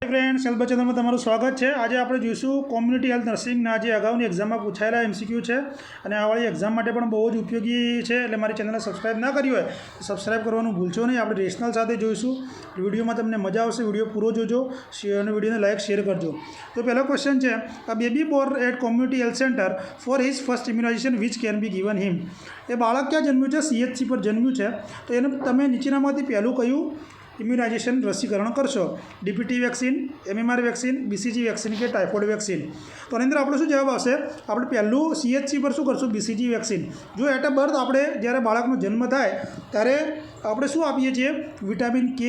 Friends health बचत में तमाરું स्वागत है। आज आप જોઈશું કોમ્યુનિટી હેલ્થ નર્સિંગના જે અગાઉની એક્ઝામમાં પૂછાયેલા એમસીક્યુ છે અને આ વાળી એક્ઝામ માટે પણ બહુ જ ઉપયોગી છે। એટલે મારી ચેનલને સબસ્ક્રાઇબ ના કરી હોય તો સબસ્ક્રાઇબ કરવાનું ભૂલશો નહીં। આપણે રેશનલ સાથે જોઈશું। વિડીયોમાં તમને મજા આવશે, વિડીયો પૂરો જોજો અને વિડીયોને લાઈક શેર કરજો। તો પહેલો ક્વેશ્ચન છે, a baby born at community health centre for his first immunization which can be given him. એ બાળક ક્યાં જન્મ્યું છે? CHC પર જન્મ્યું છે। તો એને તમે નીચેનામાંથી પહેલું કયું ઇમ્યુનાઇઝેશન રસીકરણ કરશો? DPT vaccine, MMR vaccine, BCG vaccine કે ટાઇફોઇડ વેક્સિન? તો આની અંદર આપણો શું જવાબ આવશે? આપણે પહેલું CHC પર શું કરશું? BCG vaccine. જો એટ અ બર્થ આપણે જ્યારે બાળકનો જન્મ થાય ત્યારે આપણે શું આપીએ છીએ? વિટામિન K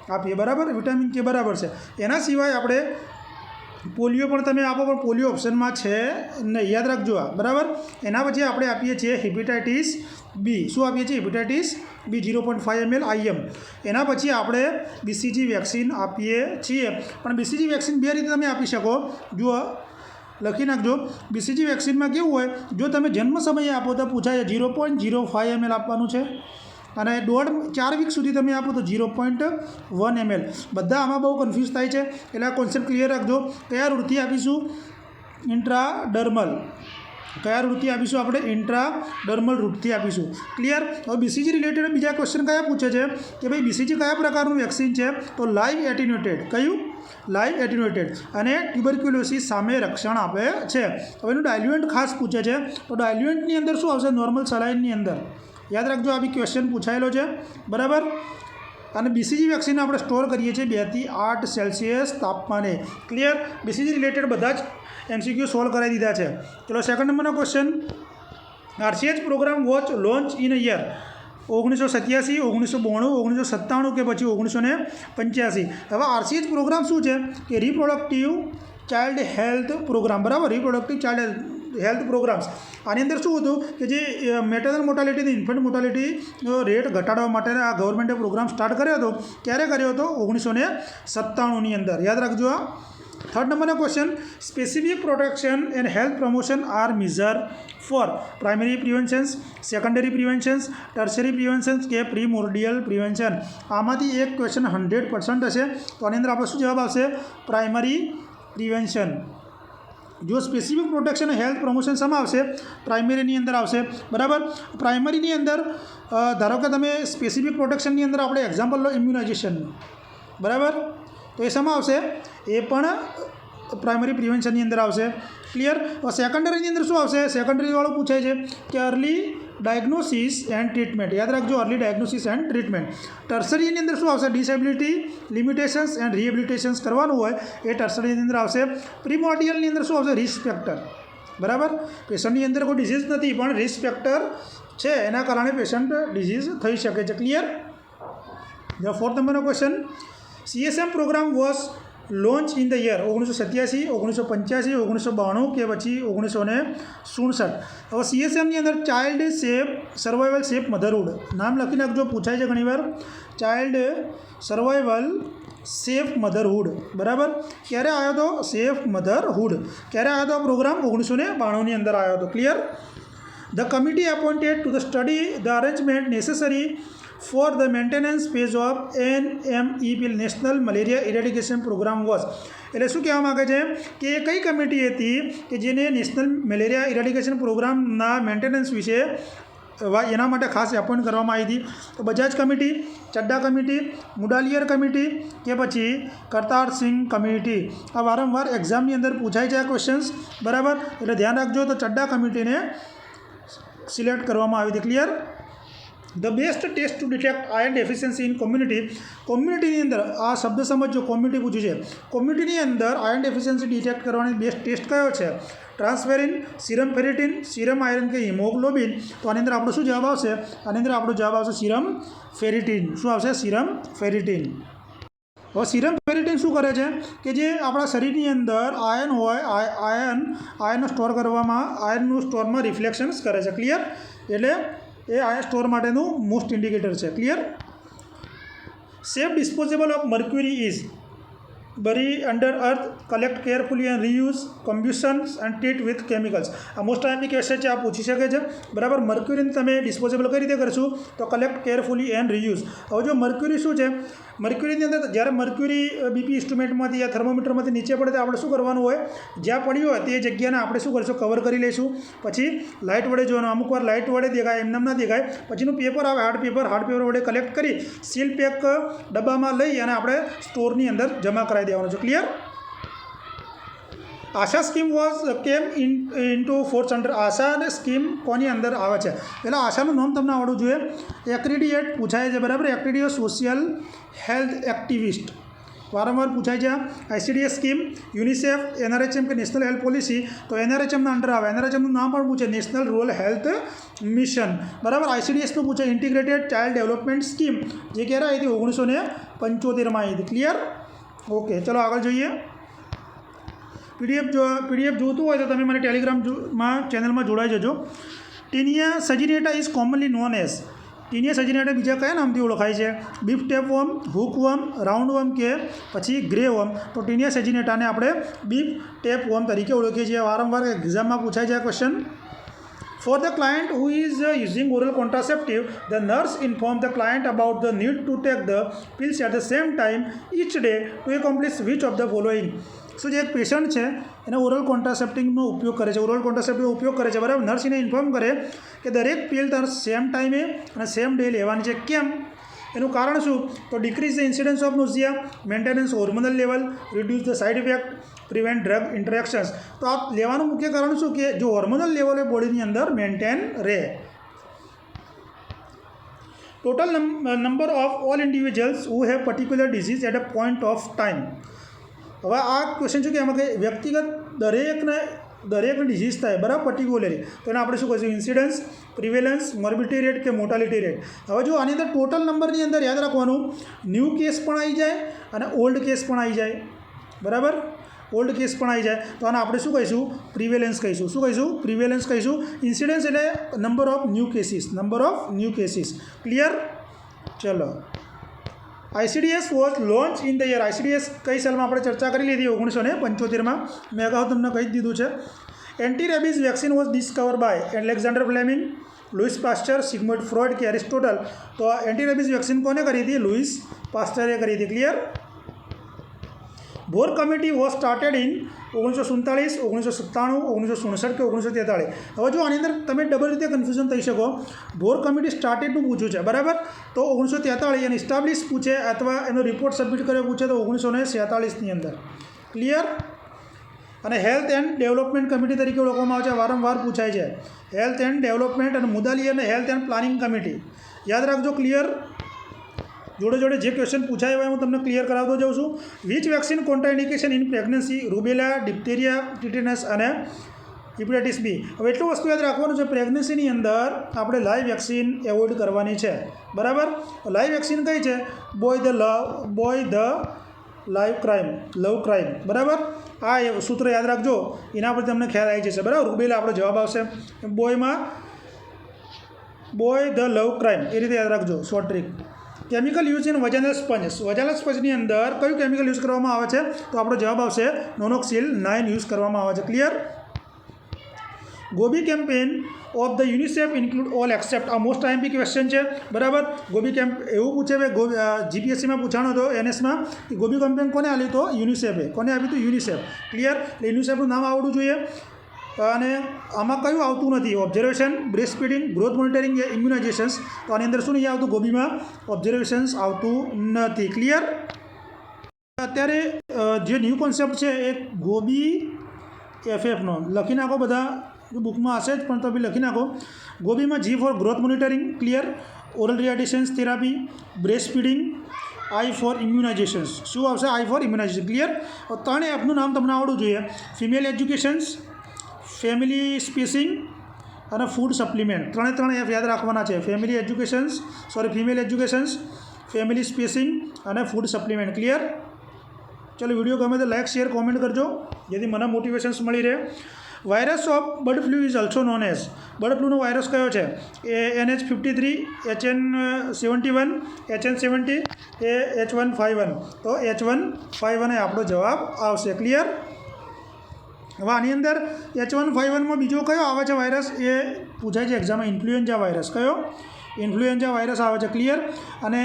આપીએ, બરાબર? વિટામિન K બરાબર છે। એના સિવાય આપણે પોલિયો પણ તમે આપો, પણ પોલિયો ઓપ્શનમાં છે નહીં, યાદ રાખજો આ, બરાબર? એના પછી આપણે આપીએ છીએ હેપેટાઇટિસ બી। શું આપીએ છીએ? હેપેટાઇટિસ બી 0.5 ml IM। એના પછી આપણે BCG વેક્સિન આપીએ છીએ। પણ BCG વેક્સિન બે રીતે તમે આપી શકો। જુઓ, લખી નાખજો। BCG વેક્સિનમાં કેવું હોય, જો તમે જન્મ સમયે આપો તો પૂછાય 0.05 ml આપવાનું છે, અને 4 વીક સુધી તમે આપો તો 0.1 ml। બધા આમાં બહુ કન્ફ્યુઝ થાય છે, એટલે આ કોન્સેપ્ટ ક્લિયર રાખજો। કયા રૂટથી આપીશું? ઇન્ટ્રાડર્મલ। કયા રૂટથી આપીશું? આપણે ઇન્ટ્રાડર્મલ રૂટથી આપીશું। ક્લિયર? હવે BCG રિલેટેડ બીજા ક્વેશ્ચન કયા પૂછે છે કે ભાઈ BCG કયા પ્રકારનું વેક્સિન છે? તો લાઈવ એટેન્યુએટેડ। કયું? લાઈવ એટેન્યુએટેડ, અને ટ્યુબરક્યુલોસિસ સામે રક્ષણ આપે છે। હવે એનું ડાયલ્યુએન્ટ ખાસ પૂછે છે, તો ડાયલ્યુએન્ટની અંદર શું આવશે? નોર્મલ સલાઇનની અંદર। યાદ રાખજો, આ બી ક્વેશ્ચન પૂછાયેલો છે, બરાબર? અને BCG વેક્સિન આપણે સ્ટોર કરીએ છીએ 2 થી 8 સેલ્સિયસ તાપમાને। ક્લિયર? BCG રિલેટેડ બધા જ MCQ સોલ્વ કરાવી દીધા છે। ચલો, સેકન્ડ નંબરનો question, RCH programme was launch in year 1987, 1992, 1997 કે પછી 1985? હવે RCH પ્રોગ્રામ શું છે? કે રિપ્રોડક્ટિવ ચાઇલ્ડ હેલ્થ પ્રોગ્રામ, બરાબર? Reproductive child health programmes. આની અંદર શું હતું કે જે maternal mortality, infant mortality rate ઘટાડવા માટે આ ગવર્મેન્ટે પ્રોગ્રામ સ્ટાર્ટ કર્યો હતો। ક્યારે કર્યો હતો? 1997ની અંદર। યાદ રાખજો આ। થર્ડ નંબરનો question, specific protection and health promotion are measure for primary preventions, secondary preventions, tertiary preventions કે પ્રીમોર્ડિયલ પ્રિવેન્શન? આમાંથી એક ક્વેશ્ચન 100% હશે, તો આની અંદર આપણે શું જવાબ આવશે? Primary prevention. જો સ્પેસિફિક પ્રોટેક્શન હેલ્થ પ્રમોશન શેમાં આવશે? પ્રાઇમરીની અંદર આવશે, બરાબર? પ્રાઇમરીની અંદર ધારો કે તમે સ્પેસિફિક પ્રોટેક્શનની અંદર આપણે એક્ઝામ્પલ લો ઇમ્યુનાઇઝેશન, બરાબર? તો એ શેમાં આવશે? એ પણ પ્રાઇમરી પ્રિવેન્શનની અંદર આવશે। ક્લિયર? સેકન્ડરીની અંદર શું આવશે? સેકન્ડરીવાળું પૂછાય છે કે અર્લી ડાયગ્નોસિસ એન્ડ ટ્રીટમેન્ટ। યાદ રાખજો, અર્લી ડાયગ્નોસિસ એન્ડ ટ્રીટમેન્ટ। ટર્સરીની અંદર શું આવશે? ડિસેબિલિટી લિમિટેશન્સ એન્ડ રિહેબિલિટેશન્સ કરવાનું હોય એ ટર્સરીની અંદર આવશે। પ્રીમોર્ડિયલની અંદર શું આવશે? રિસ્ક ફેક્ટર, બરાબર? પેશન્ટની અંદર કોઈ ડિઝીઝ નથી, પણ રિસ્ક ફેક્ટર છે, એના કારણે પેશન્ટ ડિઝીઝ થઈ શકે છે। ક્લિયર? ફોર્થ નંબરનો question, CSM programme was launch in the year 1987, 1985, 1992 કે પછી 1967? હવે CSMની અંદર child safe survival safe motherhood, નામ લખી નાખજો, પૂછાય છે ઘણીવાર। ચાઇલ્ડ સર્વાઇવલ સેફ મધરહુડ, બરાબર? ક્યારે આવ્યો હતો? સેફ મધરહુડ ક્યારે આવ્યો હતો? પ્રોગ્રામ 1992ની અંદર આવ્યો હતો। Clear? The committee appointed to the study the arrangement necessary for the maintenance phase of NMEP national malaria eradication programme was. એટલે શું કહેવા માગે છે કે કઈ કમિટી હતી કે જેને નેશનલ મલેરિયા ઇરેડિકેશન પ્રોગ્રામના મેન્ટેનન્સ વિશે એના માટે ખાસ એપોઇન્ટ કરવામાં આવી હતી? તો Bajaj committee, ચડ્ડા committee, Mudaliar committee કે પછી કરતાર સિંઘ કમિટી? આ વારંવાર એક્ઝામની અંદર પૂછાય છે આ ક્વેશ્ચન્સ, બરાબર? એટલે ધ્યાન રાખજો। તો ચડ્ડા કમિટીને સિલેક્ટ કરવામાં આવી હતી। Clear? The best test to detect iron deficiency in community? કોમ્યુનિટીની અંદર આ શબ્દ સમજો, કોમ્યુનિટી પૂછ્યું છે। કોમ્યુનિટીની અંદર આયર્ન ડેફિશિયન્સી ડિટેક્ટ કરવાની બેસ્ટ ટેસ્ટ કયો છે? Transferrin, serum ferritin, serum iron કે હિમોગ્લોબિન? તો આની અંદર આપણો શું જવાબ આવશે? આની અંદર આપણો જવાબ આવશે સિરમ ફેરિટીન। શું આવશે? સિરમ ફેરિટીન। હવે સિરમ ફેરિટીન શું કરે છે કે જે આપણા શરીરની અંદર આયર્ન હોય, આયર્નનો સ્ટોર કરવામાં, આયર્નનું સ્ટોરમાં રિફ્લેક્શન્સ કરે છે। ક્લિયર? એટલે એ આયર્ન સ્ટોર માટેનું મોસ્ટ ઇન્ડિકેટર છે। Clear? Safe disposable of mercury is bury under earth, collect carefully and reuse, combustion and treat with chemicals? આ મોસ્ટ ટાઈમની ક્વેશ્ચન છે, આ પૂછી શકે છે, બરાબર? મર્ક્યુરીને તમે ડિસ્પોઝેબલ કઈ રીતે કરશું? તો કલેક્ટ કેરફુલી એન્ડ રીયુઝ। હવે જો મર્ક્યુરી શું છે? મર્ક્યુરીની અંદર જ્યારે મર્ક્યુરી બીપી ઇન્સ્ટ્રુમેન્ટમાંથી યા થર્મોમીટરમાંથી નીચે પડે તો આપણે શું કરવાનું હોય, જ્યાં પડ્યું હોય તે જગ્યાને આપણે શું કરીશું, કવર કરી લઈશું. પછી લાઇટ વડે જોવાનું, અમુક વાર લાઇટ વડે દેખાય, એમને ના દેખાય. પછીનું પેપર આવે, હાર્ડ પેપર વડે કલેક્ટ કરી સીલ પેક ડબ્બામાં લઈ અને આપણે સ્ટોરની અંદર જમા કરાવી દેવાનું છે. ક્લિયર? આશા સ્કીમ કેમ ઇન્ટુ ફોર્થ અંડર. આશા સ્કીમ કોની અંદર આવે છે? પહેલાં આશાનું નામ તમને આવડવું જોઈએ. એક્રેડિએટ પૂછાય છે, બરાબર. એક્રેડિએટ સોશિયલ હેલ્થ એક્ટિવિસ્ટ વારંવાર પૂછાય છે. આઈસીડીએસ સ્કીમ, યુનિસેફ, એનઆરએચએમ કે નેશનલ હેલ્થ પોલિસી, તો એનઆરએચએમના અંડર આવે. એનઆરએચએમનું નામ પણ પૂછે, નેશનલ રૂરલ હેલ્થ મિશન, બરાબર. આઈસીડીએસનું પૂછે, ઇન્ટિગ્રેટેડ ચાઇલ્ડ ડેવલપમેન્ટ સ્કીમ, જે ક્યારે આવી હતી? 1975 આવી હતી. ક્લિયર? ઓકે, ચલો આગળ જોઈએ. પીડીએફ જોતું હોય તો તમે મને ટેલિગ્રામમાં ચેનલમાં જોડાઈ જજો. Taenia saginata is commonly known as. Taenia saginata બીજા કયા નામથી ઓળખાય છે? Beef tape worm, hook worm, round worm કે પછી ગ્રે વર્મ. તો ટીનિયા સજીનેટાને આપણે બીફ ટેપ વર્મ તરીકે ઓળખીએ છીએ. વારંવાર એક્ઝામમાં પૂછાય છે આ question. For the client who is using oral contraceptive, the nurse informs the client about the need to take the pills at the same time each day to accomplish which of the following. શું જે એક patient છે એને oral કોન્ટ્રાસેપ્ટિવનો ઉપયોગ કરે છે, ઉપયોગ કરે છે, બરાબર. નર્સ એને ઇન્ફોર્મ કરે કે દરેક પિલ તાર સેમ ટાઈમે અને સેમ ડે લેવાની છે. કેમ? એનું કારણ શું? તો decrease the incidence of nausea, maintenance hormonal level, reduce the side effect, prevent drug interactions. તો આ લેવાનું મુખ્ય કારણ શું કે જો હોર્મોનલ લેવલ એ બોડીની અંદર મેન્ટેન રહે. Total number of all individuals who have particular disease at a point of time. હવે આ ક્વેશ્ચન શું કે એમાં કે વ્યક્તિગત દરેકને ડિઝીઝ થાય, બરાબર, પર્ટિક્યુલરલી, તો એને આપણે શું કહીશું? ઇન્સિડન્સ, પ્રિવેલન્સ, મોર્બિડિટી રેટ કે મોર્ટાલિટી રેટ. હવે જો આની અંદર ટોટલ નંબરની અંદર યાદ રાખવાનું, ન્યૂ કેસ પણ આવી જાય અને ઓલ્ડ કેસ પણ આવી જાય, બરાબર. ઓલ્ડ કેસ પણ આવી જાય તો આને આપણે શું કહીશું? પ્રિવેલન્સ કહીશું. શું કહીશું? પ્રિવેલન્સ કહીશું. ઇન્સિડન્સ એટલે number of new cases. Clear? ચલો. ICDS was launch in the year. ICDS કઈ સાલમાં આપણે ચર્ચા કરી લીધી? 1975માં. મેં અગાઉ તમને કહી જ દીધું છે. Anti rabies vaccine was discover by Alexander Fleming, Louis Pasteur, Sigmund Freud કે એરિસ્ટોટલ. તો એન્ટી રેબીઝ વેક્સિન કોને કરી હતી? લુઈસ પાસ્ચરે કરી હતી. Clear? Bhore committee was started in 1947, 1997, 1967 કે 1943. હવે જો આની અંદર તમે ડબલ રીતે કન્ફ્યુઝન થઈ શકો. બોર કમિટી સ્ટાર્ટેડનું પૂછ્યું છે, બરાબર, તો 1943 અને ઇસ્ટાબ્લિશ પૂછે અથવા એનો રિપોર્ટ સબમિટ કર્યો પૂછે તો 1947ની અંદર. ક્લિયર? અને હેલ્થ એન્ડ ડેવલપમેન્ટ કમિટી તરીકે ઓળખવામાં આવે છે, વારંવાર પૂછાય છે. હેલ્થ એન્ડ ડેવલપમેન્ટ અને મુદાલી અને હેલ્થ એન્ડ પ્લાનિંગ કમિટી યાદ રાખજો. ક્લિયર? જોડે જે ક્વેશ્ચન પૂછાય હોય હું તમને ક્લિયર કરાવતો જાઉં છું. Which vaccine contraindication in pregnancy? Rubella, diphtheria, tetanus અને હેપેટાઇટિસ બી. હવે એટલું વસ્તુ યાદ રાખવાનું છે, પ્રેગ્નન્સીની અંદર આપણે લાઈવ વેક્સિન એવોઇડ કરવાની છે, બરાબર. લાઈવ વેક્સિન કઈ છે? બોય ધ લવ ક્રાઇમ, બરાબર. આ સૂત્ર યાદ રાખજો, એના પર તમને ખ્યાલ આવી જશે, બરાબર. રૂબેલા આપણો જવાબ આવશે. બોય ધ લવ ક્રાઇમ, એ રીતે યાદ રાખજો. Short trick. Chemical use in vaginal sponge. Vaginal સ્પંજની અંદર કયું કેમિકલ યુઝ કરવામાં આવે છે? તો આપણો જવાબ આવશે નોનોક્સિલ 9 યુઝ કરવામાં આવે છે. Clear? Gobi campaign of the UNICEF include all accept. આ મોસ્ટ આઈએમપી ક્વેશ્ચન છે, બરાબર. ગોબી કેમ્પ એવું પૂછે જીપીએસસીમાં પૂછાણો હતો એનએસમાં કે ગોબી કેમ્પેન કોને આપ્યું? તો યુનિસેફે. કોને આપ્યું? તો યુનિસેફ. ક્લિયર? એટલે યુનિસેફનું નામ આવડવું જોઈએ. અને આમાં કયું આવતું નથી? Observation, breast feeding, growth monitoring, immunizations. તો આની અંદર શું નહીં આવતું? ગોબીમાં ઓબ્ઝર્વેશન્સ આવતું નથી. ક્લિયર? અત્યારે જે ન્યૂ કોન્સેપ્ટ છે એ ગોબી એફએફનો લખી નાખો, બધા બુકમાં હશે જ પણ તો બી લખી નાખો. ગોબીમાં G for growth monitoring. Clear? Oral rehydrations therapy, breast feeding, I for immunizations. શું આવશે? I for immunization. ક્લિયર? 3 એફનું નામ તમને આવડવું જોઈએ. ફિમેલ એજ્યુકેશન્સ, ફેમિલી સ્પેસિંગ અને ફૂડ સપ્લિમેન્ટ. 3 એફ યાદ રાખવાના છે. ફિમેલ એજ્યુકેશન્સ, ફેમિલી સ્પેસિંગ અને ફૂડ સપ્લિમેન્ટ. ક્લિયર? ચલો, વિડીયો ગમે તો લાઇક, શેર, કોમેન્ટ કરજો જેથી મને મોટિવેશન્સ મળી રહે. Virus of bird flu is also known as. Bird ફ્લૂનો વાયરસ કયો છે? એ NH53, HN71, HN70 એ H151. તો H151 એ આપણો જવાબ આવશે. ક્લિયર? હવે આની અંદર H151માં બીજો કયો આવે છે વાયરસ? એ પૂછાય છે એક્ઝામમાં. Influenza virus. કયો? ઇન્ફ્લુએન્ઝા વાયરસ આવે છે. ક્લિયર. અને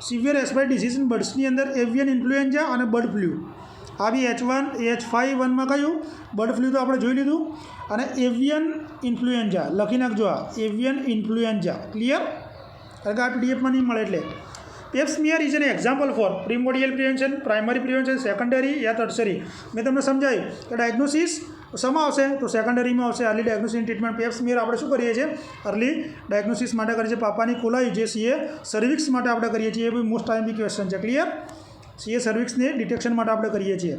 સિવિયર રેસ્પિરેટરી ડિસીઝ ઇન બર્ડ્સની અંદર એવિયન ઇન્ફ્લુએન્ઝા અને બર્ડ ફ્લૂ. આ બી H1 H5 કયું બર્ડ ફ્લૂ તો આપણે જોઈ લીધું. અને એવિયન ઇન્ફ્લુએન્ઝા લખી નાખજો, આ એવિયન ઇન્ફ્લુએન્ઝા. ક્લિયર. કારણ કે આ પીડીએફમાં નહીં મળે એટલે. Pap smear is an example for primordial prevention, primary prevention, secondary યા ટર્સરી. મેં તમને સમજાવ્યું કે ડાયગ્નોસિસ શેમાં આવશે તો સેકન્ડરીમાં આવશે. Early diagnosis treatment. Pap smear આપણે શું કરીએ છીએ અર્લી ડાયગ્નોસિસ માટે કરીએ છીએ. પાપાની કોલાઈ જે સીએ સર્વિક્સ માટે આપણે કરીએ છીએ. એ બી મોસ્ટ ટાઈમ ક્વેશ્ચન છે. ક્લિયર. સીએ સર્વિક્સને ડિટેક્શન માટે આપણે કરીએ છીએ.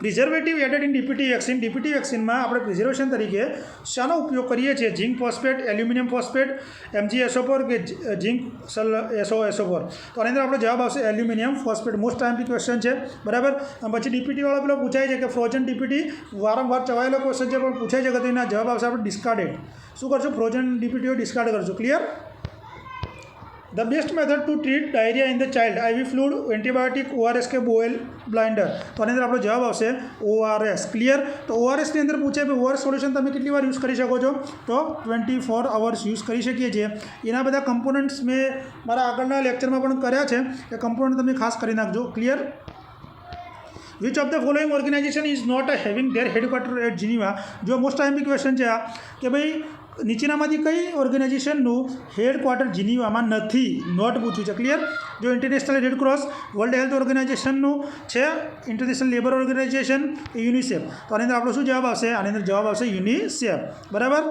Preservative added in DPT vaccine. DPT વેક્સિનમાં આપણે પ્રિઝર્વેશન તરીકે શાનો ઉપયોગ કરીએ છીએ? ઝીંક ફોસ્ફેટ, એલ્યુમિનિયમ ફોસ્ફેટ, MgSO4 કે ઝીંક SO4. તો આની અંદર આપણો જવાબ આવશે એલ્યુમિનિયમ ફોસ્ફેટ. મોસ્ટ ટાઈમથી ક્વેશ્ચન છે. બરાબર. અને પછી ડીપીટીવાળો પેલો પૂછાય છે કે ફ્રોઝન ડીપીટી વારંવાર ચવાયેલો ક્વેશ્ચન છે પણ પૂછાય છે કે તેના જવાબ આવશે આપણે ડિસ્કાર્ડેડ. શું કરશું? ફ્રોઝન ડીપીટીઓ ડિસ્કાર્ડ કરશું. Clear. The best method to treat diarrhea in the child, IV fluid, antibiotic, ORS કે બોઇલ બ્લાઇન્ડર. તો આની અંદર આપણો જવાબ આવશે ORS. ક્લિયર. તો ORSની અંદર પૂછે કે ORS સોલ્યુશન તમે કેટલી વાર યુઝ કરી શકો છો? તો 24 અવર્સ યુઝ કરી શકીએ છીએ. એના બધા કમ્પોનન્ટ્સ મેં મારા આગળના લેક્ચરમાં પણ કર્યા છે. એ કમ્પોનન્ટ તમે ખાસ કરી નાખજો. Clear. Which of the following organisation is not having their headquarter at Geneva. જો મોસ્ટ ટાઈમની ક્વેશ્ચન છે આ કે ભાઈ નીચેનામાંથી કઈ ઓર્ગેનાઇઝેશનનું હેડક્વાર્ટર જીનીવામાં નથી? નોટ પૂછ્યું છે. ક્લિયર. જો international red cross, world health ઓર્ગેનાઇઝેશનનું છે, ઇન્ટરનેશનલ લેબર ઓર્ગેનાઇઝેશન, યુનિસેફ. તો આની અંદર આપણો શું જવાબ આવશે? આની અંદર જવાબ આવશે યુનિસેફ. બરાબર.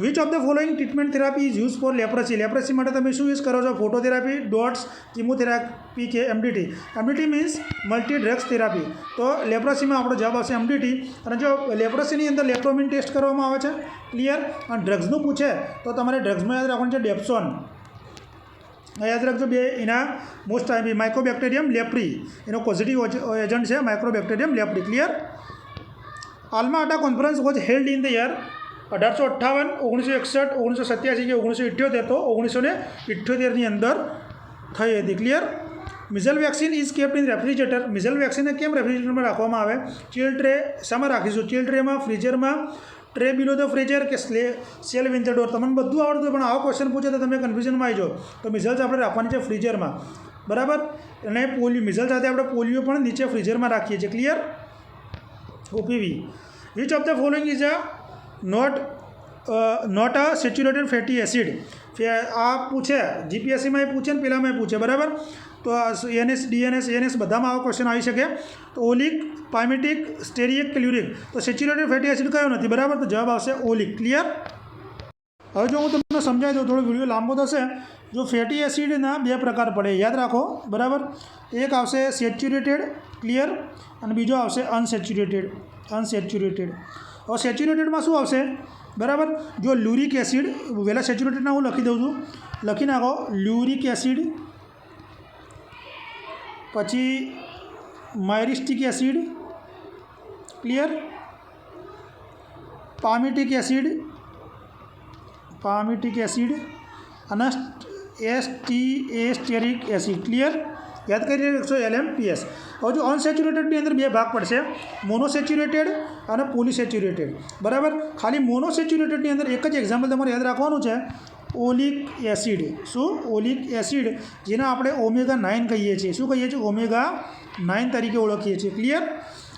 Which of the following treatment therapy is use for leprosy. Leprosy માટે તમે શું યુઝ કરો છો? ફોટોથેરાપી, ડોટ્સ, કિમોથેરાપી કે MDT. MDT means multi drugs therapy. તો લેપ્રસીમાં આપણો જવાબ આવશે MDT. અને જો લેપ્રસીની અંદર લેપ્રોમિન ટેસ્ટ કરવામાં આવે છે. ક્લિયર. અને ડ્રગ્સનું પૂછે તો તમારે ડ્રગ્સમાં યાદ રાખવાનું છે ડેપ્સોન. યાદ રાખજો બે એના મોસ્ટ ટાઈમ માઇક્રોબેક્ટેરિયમ લેપ્રી એનો પોઝિટિવ એજન્ટ છે માઇક્રોબેક્ટેરિયમ લેપ્રી. ક્લિયર. આલ્મા આટા conference was held in the year 1858, 1961, 1987 કે 1978. તો 1978ની અંદર થઈ હતી. Clear. Measle vaccine is kept in refrigerator. Measle વેક્સિનને કેમ રેફ્રિજરેટરમાં રાખવામાં આવે? ચિલ્ડ ટ્રે શામાં રાખીશું? ચિલ્ડ ટ્રેમાં, ફ્રીઝરમાં, ટ્રે બિલો ધ ફ્રીઝર કે સેલ વિન ધ ડોર. તમને બધું આવડતું પણ આવો ક્વેશ્ચન પૂછે તો તમે કન્ફ્યુઝનમાં આવી જાઓ. તો મિઝલ્સ આપણે રાખવાની છે ફ્રીઝરમાં. બરાબર. અને પોલિયો મિઝલ સાથે આપણે પોલિયો પણ નીચે ફ્રીઝરમાં રાખીએ છીએ. Clear. OPV. Which of the following is a not a saturated fatty acid. આ પૂછે GPSCમાં એ પૂછે ને પેલામાં એ પૂછે. બરાબર. તો NS, DNS, ANS બધામાં આવો ક્વેશ્ચન આવી શકે. તો ઓલિક, પાયમેટિક, સ્ટેરિક કે લ્યુરિક. તો સેચ્યુરેટેડ ફેટી એસિડ કયો નથી? બરાબર. તો જવાબ આવશે ઓલિક. ક્લિયર. હવે જો હું તમને સમજાવી દઉં, થોડો વિડીયો લાંબો થશે. જો ફેટી એસિડના બે પ્રકાર પડે યાદ રાખો. બરાબર. એક આવશે સેચ્યુરેટેડ. ક્લિયર. અને બીજો આવશે અનસેચ્યુરેટેડ. હવે સેચ્યુરેટેડમાં શું આવશે? બરાબર. જો લ્યુરિક એસિડ વહેલા સેચ્યુરેટેડના હું લખી દઉં છું. લખી નાખો લ્યુરિક એસિડ, પછી માયરિસ્ટિક એસિડ. ક્લિયર. પામેટિક એસિડ અને સ્ટેરિક એસિડ. ક્લિયર. યાદ કરી રાખશો LMPS. હવે જો અનસેચ્યુરેટેડની અંદર બે ભાગ પડશે, મોનોસેચ્યુરેટેડ અને પોલીસેચ્યુરેટેડ. બરાબર. ખાલી મોનોસેચ્યુરેટેડની અંદર એક જ એક્ઝામ્પલ તમારે યાદ રાખવાનું છે, ઓલિક એસિડ. શું? ઓલિક એસિડ, જેને આપણે ઓમેગા 9 કહીએ છીએ. શું કહીએ છીએ? ઓમેગા 9 તરીકે ઓળખીએ છીએ. ક્લિયર.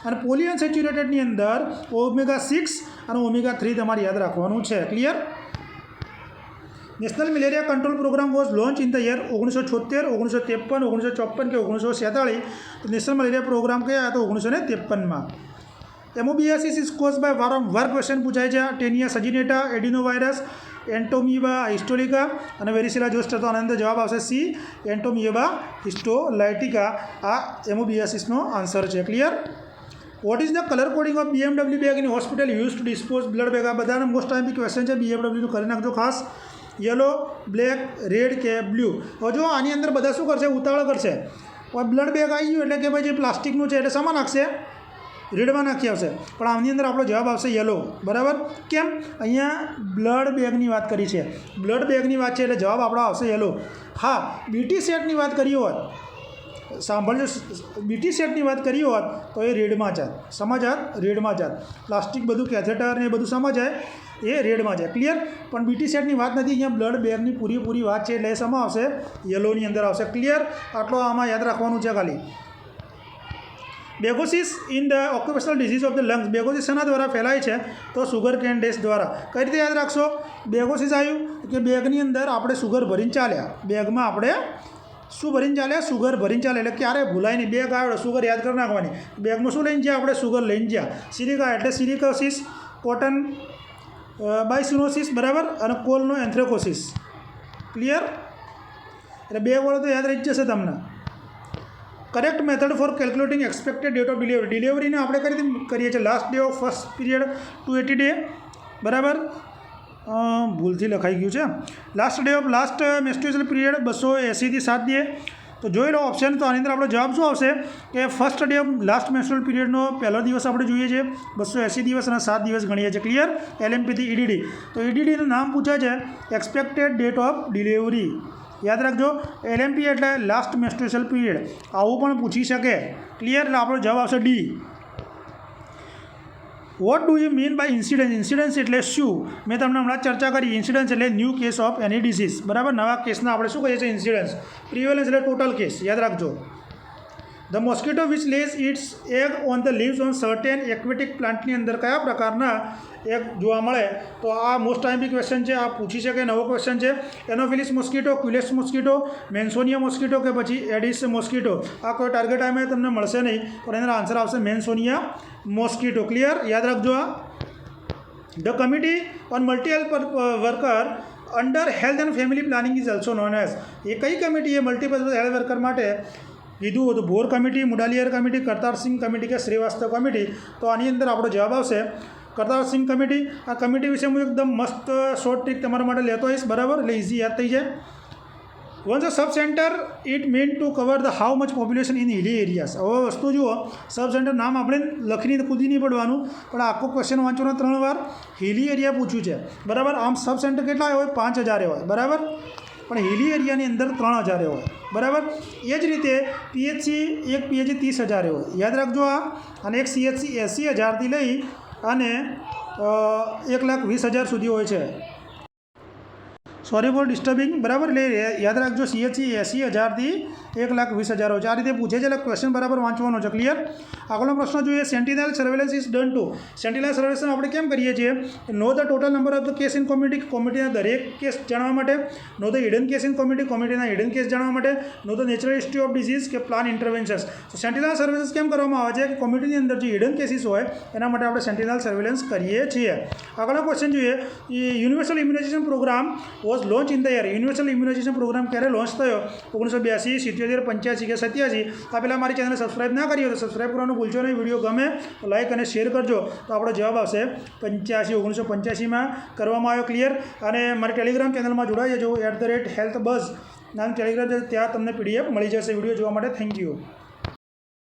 અને પોલી અનસેચ્યુરેટેડની અંદર ઓમેગા 6 અને ઓમેગા 3 તમારે યાદ રાખવાનું છે. Clear. National malaria control programme was launch in the year 1976, 1953, 1954 કે 1947. તો નેશનલ મેલેરિયા પ્રોગ્રામ કયા હતો? 1953માં. MOBS ઇઝ કોઝ બાય વારંવાર ક્વેશ્ચન પૂછાય છે. ટેનિયા સજીનેટા, એડિનોવાયરસ, એન્ટોમિબા હિસ્ટોલિકા અને વેરિસેલા જોસ્ટર. તો આના અંદર જવાબ આવશે C, એન્ટોમિબા હિસ્ટોલાઇટિકા. આ MOBSનો આન્સર છે. Clear. What is the colour coding of BMW bag in hospital use to dispose blood bag? આ બધાના મોસ્ટ ટાઈમ ક્વેશ્ચન છે. BMW કરી નાખજો ખાસ. યલો, બ્લેક, રેડ કે બ્લુ. હવે જો આની અંદર બધા શું કરશે? ઉતાવળ કરશે. હવે બ્લડ બેગ આવી ગયું એટલે કે ભાઈ જે પ્લાસ્ટિકનું છે એટલે શામાં નાખશે? રેડમાં નાખી આવશે. પણ આની અંદર આપણો જવાબ આવશે યલો. બરાબર. કેમ? અહીંયા બ્લડ બેગની વાત કરી છે. બ્લડ બેગની વાત છે એટલે જવાબ આપણો આવશે યલો. હા, BT સેટની વાત કરી હોત સાંભળજો, બીટી સેટની વાત કરી હોત તો એ રેડમાં જાત, સમાજાત રેડમાં જાત. પ્લાસ્ટિક બધું કેથેટર ને એ બધું સમાજાય એ રેડમાં જાય. ક્લિયર? પણ બીટી સેટની વાત નથી, અહીંયા બ્લડ બેગની પૂરી વાત છે એટલે એ શેમાં આવશે? યલોની અંદર આવશે. ક્લિયર? આટલો આમાં યાદ રાખવાનું છે ખાલી. Bagassosis is the occupational disease of the lungs. Bagassosis શેના દ્વારા ફેલાય છે? તો સુગર કેન ડેસ દ્વારા. કઈ રીતે યાદ રાખશો? બેગોસિસ આવ્યું કે બેગની અંદર આપણે સુગર ભરીને ચાલ્યા. બેગમાં આપણે શું ભરીને ચાલ્યા? સુગર ભરીને ચાલ્યા. એટલે ક્યારે ભૂલાય નહીં. બેગ આવે સુગર યાદ કરી નાખવાની. બેગમાં શું લઈને ગયા? આપણે સુગર લઈને ગયા. સિલિકા એટલે સિલિકોસિસ, કોટન બાયસિનોસિસ, બરાબર, અને કોલનો એન્થ્રેકોસિસ. ક્લિયર? એટલે બે વડો તો યાદ રહી જ જશે તમને. Correct method for calculating expected date of delivery. ડિલિવરીને આપણે કઈ રીતે કરીએ છીએ? Last day of first period 280 day, બરાબર, ભૂલથી લખાઈ ગયું છે. Last day of last menstrual period 280 થી 7 ડે. તો જોઈ લો ઓપ્શન. તો આની અંદર આપણો જવાબ શું આવશે કે first day of last menstrual પીરિયડનો પહેલો દિવસ આપણે જોઈએ છીએ, 280 દિવસ અને 7 દિવસ ગણીએ છીએ. ક્લિયર? LMPથી EDD. તો EDDનું નામ પૂછે છે એક્સપેક્ટેડ ડેટ ઓફ ડિલિવરી. યાદ રાખજો, LMP એટલે લાસ્ટ મેન્સ્ટ્રુઅલ પીરિયડ. આવું પણ પૂછી શકે. ક્લિયર? એટલે આપણો જવાબ આવશે D. What do you mean by incidence? Incidence એટલે શું? મેં તમને હમણાં ચર્ચા કરી. ઇન્સિડન્સ એટલે new case of any disease, બરાબર. નવા કેસના આપણે શું કહીએ છીએ? ઇન્સિડન્સ. પ્રિવેલન્સ એટલે ટોટલ કેસ. યાદ રાખજો. The mosquito which lays its egg on the leaves on certain aquatic પ્લાન્ટની અંદર કયા પ્રકારના એગ જોવા મળે? તો આ મોસ્ટ ટાઈમ્પી ક્વેશ્ચન છે. આ પૂછી શકે, નવો ક્વેશ્ચન છે. Anopheles mosquito, culex mosquito, mansonia mosquito કે પછી એડિસ મોસ્કિટો. આ કોઈ ટાર્ગેટ ટાઈમે તમને મળશે નહીં, પણ એનો આન્સર આવશે મેન્સોનિયા મોસ્કિટો. ક્લિયર? યાદ રાખજો. આ the committee on multi health worker under health and family planning is also known as. એ કઈ કમિટી? એ મલ્ટીપર્પઝ હેલ્થ વર્કર માટે કીધું હતું? Bhore committee, Mudaliar committee, Kartar Singh committee કે શ્રીવાસ્તવ કમિટી. તો આની અંદર આપણો જવાબ આવશે કરતારસિંહ કમિટી. આ કમિટી વિશે હું એકદમ મસ્ત શોર્ટ ટ્રીક તમારા માટે લેતો હોઈશ, બરાબર, એટલે ઇઝી યાદ થઈ જાય. Once a sub centre it mean two cover the how much population in હિલી areas. હવે વસ્તુ જુઓ, સબ સેન્ટર નામ આપણે લખીને કૂદી નહીં પડવાનું, પણ આખો ક્વેશ્ચન વાંચવાનો 3 વાર. હિલી એરિયા પૂછ્યું છે, બરાબર. આમ સબ સેન્ટર કેટલા હોય? 5000 હોય, બરાબર, પણ હિલી એરિયાની અંદર 3000 હોય, બરાબર. એ જ રીતે PHC, એક PHC 30000 હોય. યાદ રાખજો આ. અને એક CHC 80000થી લઈ અને 1,20,000 સુધી હોય છે. સોરી ફોર ડિસ્ટર્બિંગ, બરાબર. એટલે યાદ રાખજો, CHC 80000થી 1,20,000 હોય છે. આ રીતે પૂછે છે એટલે ક્વેશ્ચન બરાબર વાંચવાનો છે. ક્લિયર? આગળનો પ્રશ્ન જોઈએ. Sentinel surveillance is done to. Sentinel surveillance આપણે કેમ કરીએ છીએ? Know the total number of the case in community. કોમિટીના દરેક કેસ જાણવા માટે. Know the hidden case in community. કોમિટીના હિડન કેસ જાણવા માટે. Know the natural history of disease કે પ્લાન ઇન્ટરવેન્શન્સ. તો સેન્ટિનલ સર્વેલન્સ કેમ કરવામાં આવે છે? કે કોમિટીની અંદર જે હિડન કેસીસ હોય એના માટે આપણે સેન્ટિનલ સર્વેલન્સ કરીએ છીએ. આગળનો ક્વેશ્ચન જોઈએ. Universal immunisation programme was launch in the year. Universal immunisation programme ક્યારે લોન્ચ થયો? 1982, 77, 85 કે 87. આ પહેલાં મારી ચેનલ સબસ્ક્રાઈબ ના કરી હોય તો સબસ્ક્રાઈબ કરવાનું ભૂલશો નહીં. વિડીયો ગમે તો લાઇક અને શેર કરજો. તો આપણો જવાબ આવશે 1985માં કરવામાં આવ્યો. ક્લિયર? અને મારી ટેલિગ્રામ ચેનલમાં જોડાઈ જજો. @healthbuzz નામ ટેલિગ્રામ છે, ત્યાં તમને PDF મળી જશે વિડીયો જોવા માટે. Thank you.